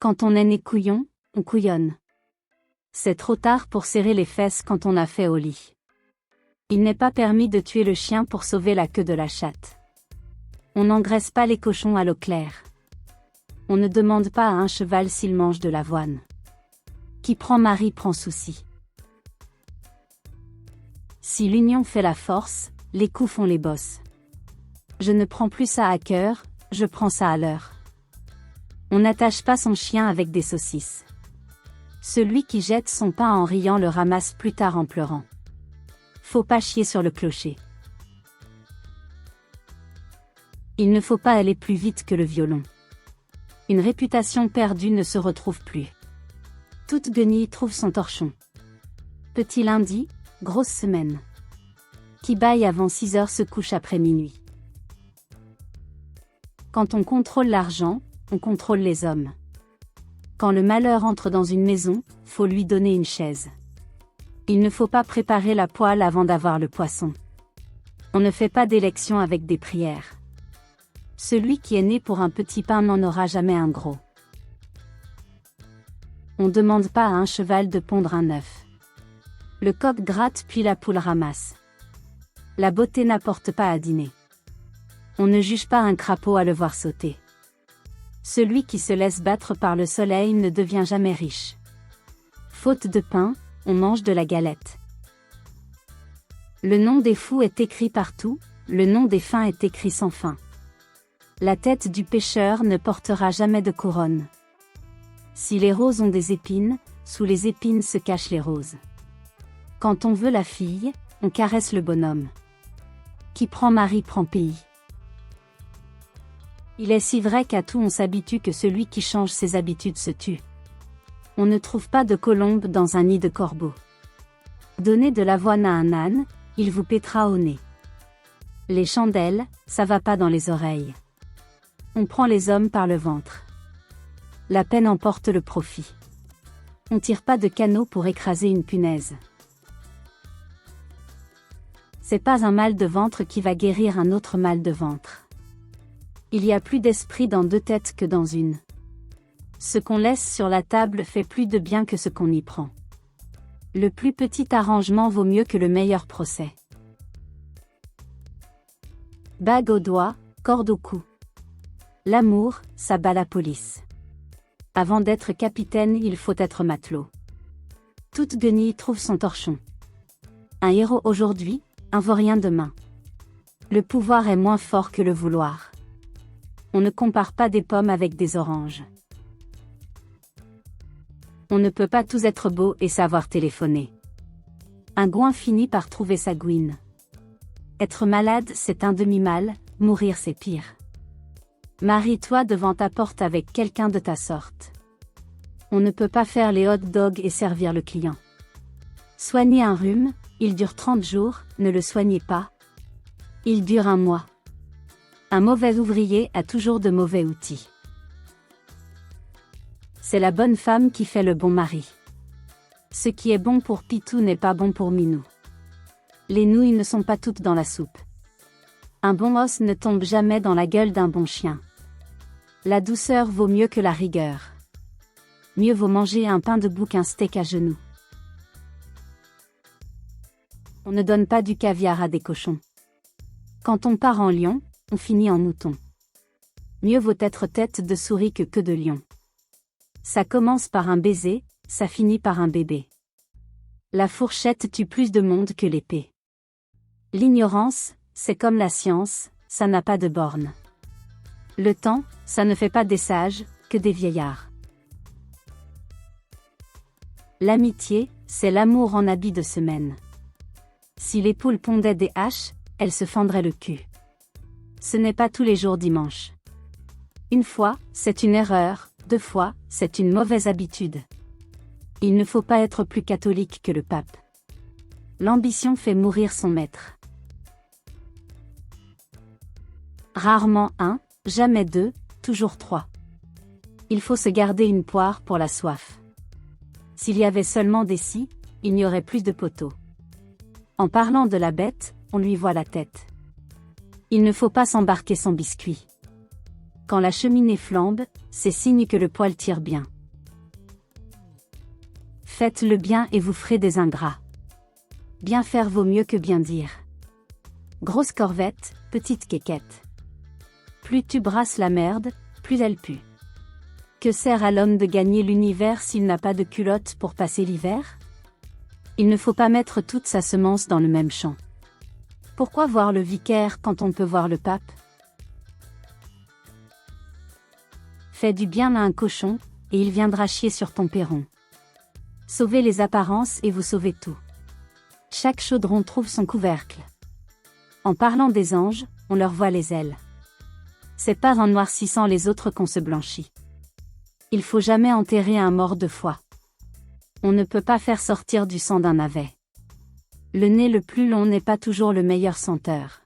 Quand on est né couillon, on couillonne. C'est trop tard pour serrer les fesses quand on a fait au lit. Il n'est pas permis de tuer le chien pour sauver la queue de la chatte. On n'engraisse pas les cochons à l'eau claire. On ne demande pas à un cheval s'il mange de l'avoine. Qui prend mari prend souci. Si l'union fait la force, les coups font les bosses. Je ne prends plus ça à cœur, je prends ça à l'heure. On n'attache pas son chien avec des saucisses. Celui qui jette son pain en riant le ramasse plus tard en pleurant. Faut pas chier sur le clocher. Il ne faut pas aller plus vite que le violon. Une réputation perdue ne se retrouve plus. Toute guenille trouve son torchon. Petit lundi, grosse semaine. Qui baille avant 6 heures se couche après minuit. Quand on contrôle l'argent, on contrôle les hommes. Quand le malheur entre dans une maison, faut lui donner une chaise. Il ne faut pas préparer la poêle avant d'avoir le poisson. On ne fait pas d'élection avec des prières. Celui qui est né pour un petit pain n'en aura jamais un gros. On ne demande pas à un cheval de pondre un œuf. Le coq gratte puis la poule ramasse. La beauté n'apporte pas à dîner. On ne juge pas un crapaud à le voir sauter. Celui qui se laisse battre par le soleil ne devient jamais riche. Faute de pain, on mange de la galette. Le nom des fous est écrit partout, le nom des fins est écrit sans fin. La tête du pêcheur ne portera jamais de couronne. Si les roses ont des épines, sous les épines se cachent les roses. Quand on veut la fille, on caresse le bonhomme. Qui prend mari prend pays. Il est si vrai qu'à tout on s'habitue que celui qui change ses habitudes se tue. On ne trouve pas de colombe dans un nid de corbeau. Donnez de l'avoine à un âne, il vous pètera au nez. Les chandelles, ça va pas dans les oreilles. On prend les hommes par le ventre. La peine emporte le profit. On tire pas de canot pour écraser une punaise. C'est pas un mal de ventre qui va guérir un autre mal de ventre. Il y a plus d'esprit dans 2 têtes que dans une. Ce qu'on laisse sur la table fait plus de bien que ce qu'on y prend. Le plus petit arrangement vaut mieux que le meilleur procès. Bague au doigt, corde au cou. L'amour, ça bat la police. Avant d'être capitaine, il faut être matelot. Toute guenille trouve son torchon. Un héros aujourd'hui, un vaurien demain. Le pouvoir est moins fort que le vouloir. On ne compare pas des pommes avec des oranges. On ne peut pas tous être beau et savoir téléphoner. Un gouin finit par trouver sa gouine. Être malade, c'est un demi-mal, mourir c'est pire. Marie-toi devant ta porte avec quelqu'un de ta sorte. On ne peut pas faire les hot dogs et servir le client. Soignez un rhume, il dure 30 jours, ne le soignez pas. Il dure 1 mois. Un mauvais ouvrier a toujours de mauvais outils. C'est la bonne femme qui fait le bon mari. Ce qui est bon pour Pitou n'est pas bon pour Minou. Les nouilles ne sont pas toutes dans la soupe. Un bon os ne tombe jamais dans la gueule d'un bon chien. La douceur vaut mieux que la rigueur. Mieux vaut manger un pain debout qu'un steak à genoux. On ne donne pas du caviar à des cochons. Quand on part en lion, on finit en mouton. Mieux vaut être tête de souris que queue de lion. Ça commence par un baiser, ça finit par un bébé. La fourchette tue plus de monde que l'épée. L'ignorance, c'est comme la science, ça n'a pas de borne. Le temps, ça ne fait pas des sages, que des vieillards. L'amitié, c'est l'amour en habit de semaine. Si les poules pondaient des haches, elles se fendraient le cul. Ce n'est pas tous les jours dimanche. Une fois, c'est une erreur, 2 fois, c'est une mauvaise habitude. Il ne faut pas être plus catholique que le pape. L'ambition fait mourir son maître. Rarement 1, jamais 2, toujours 3. Il faut se garder une poire pour la soif. S'il y avait seulement des scies, il n'y aurait plus de poteaux. En parlant de la bête, on lui voit la tête. Il ne faut pas s'embarquer son biscuit. Quand la cheminée flambe, c'est signe que le poêle tire bien. Faites le bien et vous ferez des ingrats. Bien faire vaut mieux que bien dire. Grosse corvette, petite quéquette. Plus tu brasses la merde, plus elle pue. Que sert à l'homme de gagner l'univers s'il n'a pas de culotte pour passer l'hiver? Il ne faut pas mettre toute sa semence dans le même champ. Pourquoi voir le vicaire quand on peut voir le pape? Fais du bien à un cochon, et il viendra chier sur ton perron. Sauvez les apparences et vous sauvez tout. Chaque chaudron trouve son couvercle. En parlant des anges, on leur voit les ailes. C'est pas en noircissant les autres qu'on se blanchit. Il faut jamais enterrer un mort de foi. On ne peut pas faire sortir du sang d'un navet. Le nez le plus long n'est pas toujours le meilleur senteur.